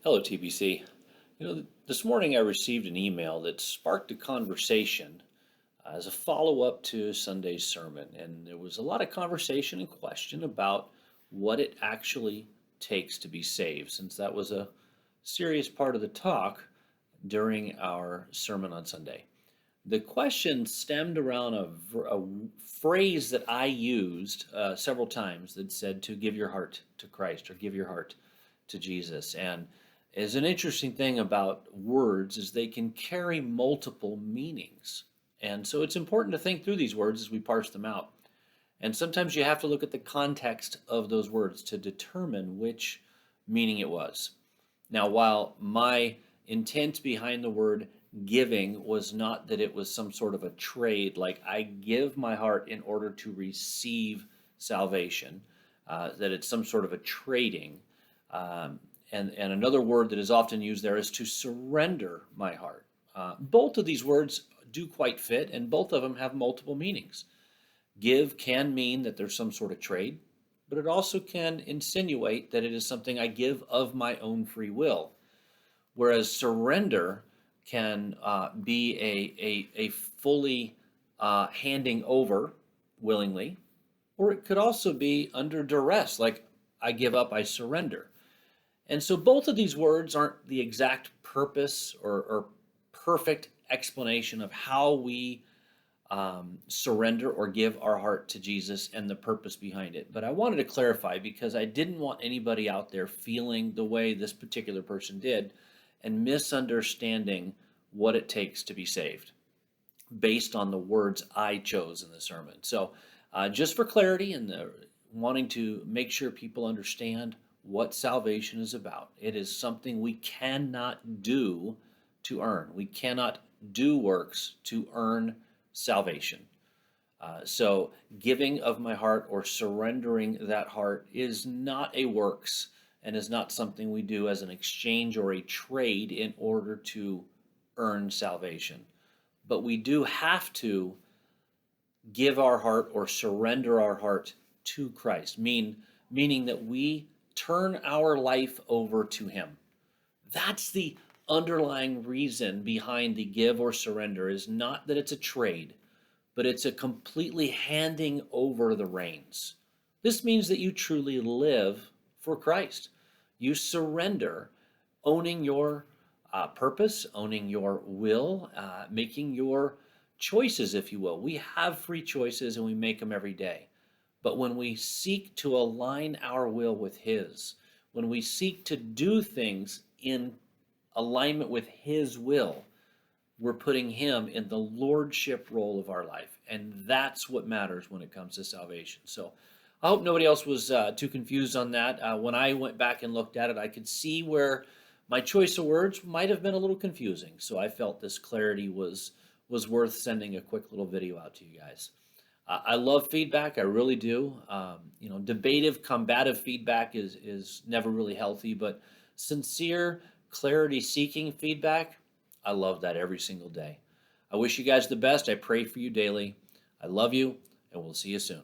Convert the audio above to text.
Hello, TBC. This morning I received an email that sparked a conversation as a follow-up to Sunday's sermon, and there was a lot of conversation and question about what it actually takes to be saved, since that was a serious part of the talk during our sermon on Sunday. The question stemmed around a phrase that I used several times that said to give your heart to Christ or give your heart to Jesus. And is an interesting thing about words is they can carry multiple meanings. And so it's important to think through these words as we parse them out. And sometimes you have to look at the context of those words to determine which meaning it was. Now, while my intent behind the word giving was not that it was some sort of a trade, like I give my heart in order to receive salvation, that it's some sort of a trading. Um, and another word that is often used there is to surrender my heart. Both of these words do quite fit, and both of them have multiple meanings. Give can mean that there's some sort of trade, but it also can insinuate that it is something I give of my own free will. Whereas surrender can be a fully handing over willingly, or it could also be under duress, like I give up, I surrender. And so both of these words aren't the exact purpose or perfect explanation of how we surrender or give our heart to Jesus and the purpose behind it. But I wanted to clarify because I didn't want anybody out there feeling the way this particular person did and misunderstanding what it takes to be saved based on the words I chose in the sermon. So, just for clarity and wanting to make sure people understand what salvation is about, it is something we cannot do to earn. We cannot do works to earn salvation. So, giving of my heart or surrendering that heart is not a works and is not something we do as an exchange or a trade in order to earn salvation. But we do have to give our heart or surrender our heart to Christ, meaning that we turn our life over to Him. That's the underlying reason behind the give or surrender is not that it's a trade, but it's a completely handing over the reins. This means that you truly live for Christ. You surrender, owning your purpose, owning your will, making your choices, if you will. We have free choices and we make them every day. But when we seek to align our will with His, when we seek to do things in alignment with His will, we're putting Him in the lordship role of our life. And that's what matters when it comes to salvation. So I hope nobody else was too confused on that. When I went back and looked at it, I could see where my choice of words might have been a little confusing. So I felt this clarity was worth sending a quick little video out to you guys. I love feedback. I really do. Debative, combative feedback is never really healthy, but sincere, clarity-seeking feedback, I love that every single day. I wish you guys the best. I pray for you daily. I love you, and we'll see you soon.